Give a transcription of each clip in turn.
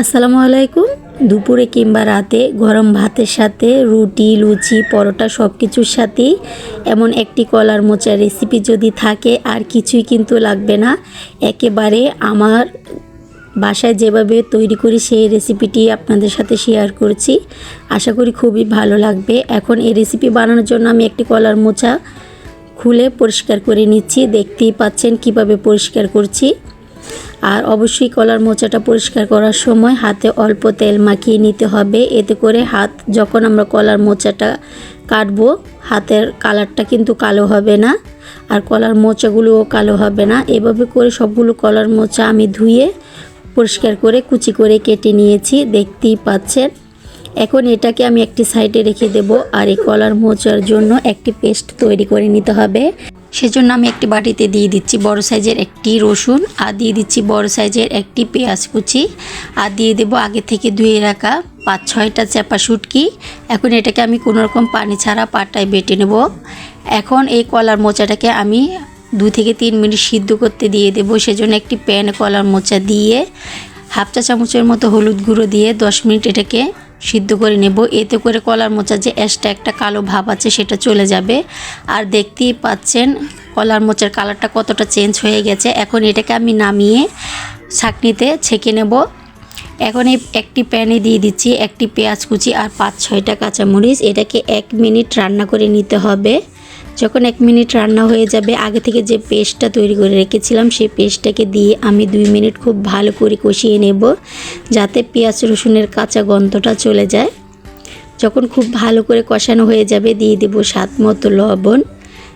আসসালামু আলাইকুম। দুপুরে কিংবা রাতে গরম ভাতের সাথে রুটি, লুচি, পরোটা সব কিছুর সাথেই এমন একটি কলার মোচার রেসিপি যদি থাকে আর কিছুই কিন্তু লাগবে না। একেবারে আমার বাসায় যেভাবে তৈরি করি সেই রেসিপিটি আপনাদের সাথে শেয়ার করছি। আশা করি খুবই ভালো লাগবে। এখন এই রেসিপি বানানোর জন্য আমি একটি কলার মোচা খুলে পরিষ্কার করে নিচ্ছি। দেখতেই পাচ্ছেন কিভাবে পরিষ্কার করছি। আর অবশ্যই কলার মোচাটা পরিষ্কার করার সময় হাতে অল্প তেল মাখিয়ে নিতে হবে। এতে করে হাত যখন আমরা কলার মোচাটা কাটবো হাতের কালারটা কিন্তু কালো হবে না, আর কলার মোচাগুলোও কালো হবে না। এভাবে করে সবগুলো কলার মোচা আমি ধুয়ে পরিষ্কার করে কুচি করে কেটে নিয়েছি, দেখতেই পাচ্ছেন। এখন এটাকে আমি একটি সাইডে রেখে দেব। আর এই কলার মোচার জন্য একটি পেস্ট তৈরি করে নিতে হবে। সেজন্য আমি একটি বাটিতে দিয়ে দিচ্ছি বড় সাইজের একটি রসুন, আর দিয়ে দিচ্ছি বড় সাইজের একটি পেঁয়াজ কুচি, আর দিয়ে দেব আগে থেকে ধুয়ে রাখা 5-6টা চাপা শুটকি। এখন এটাকে আমি কোনোরকম পানি ছাড়া পাটায় বেটে নেব। এখন এই কলার মোচাটাকে আমি 2 থেকে 3 মিনিট সিদ্ধ করতে দিয়ে দেব। সেজন্য একটি প্যানে কলার মোচা দিয়ে হাফ চা চামচের মতো হলুদ গুঁড়ো দিয়ে 10 মিনিট এটাকে সিদ্ধ করে নেব। এতে করে কলার মোচা যে এক্সট্রা একটা কালো ভাব আছে সেটা চলে যাবে। আর দেখতেই পাচ্ছেন কলার মোচার কালারটা কতটা চেঞ্জ হয়ে গেছে। এখন এটাকে আমি নামিয়ে ছাঁকনিতে ছেঁকে নেব। এখন এই একটি প্যানে দিয়ে দিচ্ছি একটি পেঁয়াজ কুচি আর 5-6টা কাঁচামরিচ। এটাকে 1 মিনিট রান্না করে নিতে হবে। যখন 1 মিনিট রান্না হয়ে যাবে আগে থেকে যে পেস্টটা তৈরি করে রেখেছিলাম সেই পেস্টটাকে দিয়ে আমি 2 মিনিট খুব ভালো করে কষিয়ে নেব, যাতে পেঁয়াজ রসুনের কাঁচা গন্ধটা চলে যায়। যখন খুব ভালো করে কষানো হয়ে যাবে দিয়ে দেব স্বাদ মতো লবণ,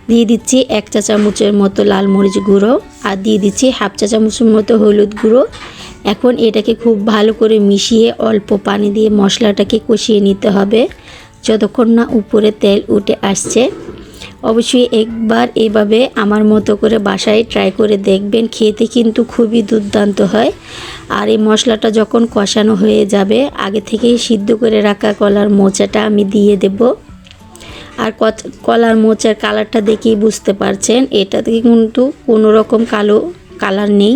দিয়ে দিচ্ছি 1 চা চামচের মতো লাল মরিচ গুঁড়ো, আর দিয়ে দিচ্ছি হাফ চা চামচের মতো হলুদ গুঁড়ো। এখন এটাকে খুব ভালো করে মিশিয়ে অল্প পানি দিয়ে মশলাটাকে কষিয়ে নিতে হবে যতক্ষণ না উপরে তেল উঠে আসছে। অবশ্যই একবার এইভাবে আমার মতো করে বাসায় ট্রাই করে দেখবেন, খেতে কিন্তু খুবই দুর্দান্ত হয়। আর এই মশলাটা যখন কষানো হয়ে যাবে আগে থেকেই সিদ্ধ করে রাখা কলার মোচাটা আমি দিয়ে দেব। আর কলার মোচার কালারটা দেখেই বুঝতে পারছেন এটা থেকে কিন্তু কোনো রকম কালো কালার নেই।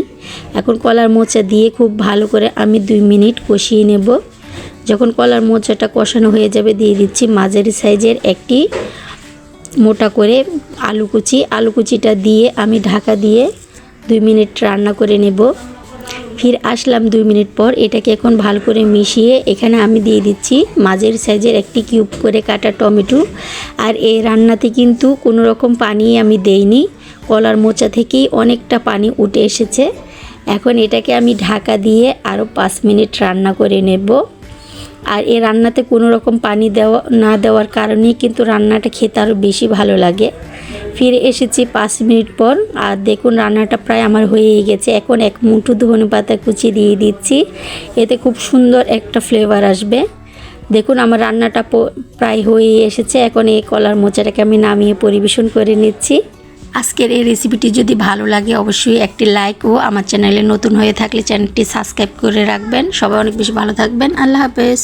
এখন কলার মোচা দিয়ে খুব ভালো করে আমি 2 মিনিট কষিয়ে নেব। যখন কলার মোচাটা কষানো হয়ে যাবে দিয়ে দিচ্ছি মাঝারি সাইজের একটি মোটা করে আলু কুচিটা দিয়ে আমি ঢাকা দিয়ে 2 মিনিট রান্না করে নেব। ফির আসলাম 2 মিনিট পর। এটাকে এখন ভালো করে মিশিয়ে এখানে আমি দিয়ে দিচ্ছি মাঝারি সাইজের একটি কিউব করে কাটা টমেটো। আর এই রান্নাতে কিন্তু কোনো রকম পানি আমি দেইনি, কলার মোচা থেকেই অনেকটা পানি উঠে এসেছে। এখন এটাকে আমি ঢাকা দিয়ে আরও 5 মিনিট রান্না করে নেব। আর এই রান্নাতে কোনো রকম পানি না দেওয়ার কারণেই কিন্তু রান্নাটা খেতে আরও বেশি ভালো লাগে। ফিরে এসেছি 5 মিনিট পর, আর দেখুন রান্নাটা প্রায় আমার হয়েই গেছে। এখন 1 মুঠো ধনেপাতা কুচি দিয়ে দিচ্ছি, এতে খুব সুন্দর একটা ফ্লেভার আসবে। দেখুন আমার রান্নাটা প্রায় হয়েই এসেছে। এখন এই কলার মোচাটাকে আমি নামিয়ে পরিবেশন করে নিচ্ছি। আজকের এই রেসিপিটি যদি ভালো লাগে অবশ্যই একটি লাইক ও আমার চ্যানেলে নতুন হয়ে থাকলে চ্যানেলটি সাবস্ক্রাইব করে রাখবেন। সবাই অনেক বেশি ভালো থাকবেন। আল্লাহ হাফেজ।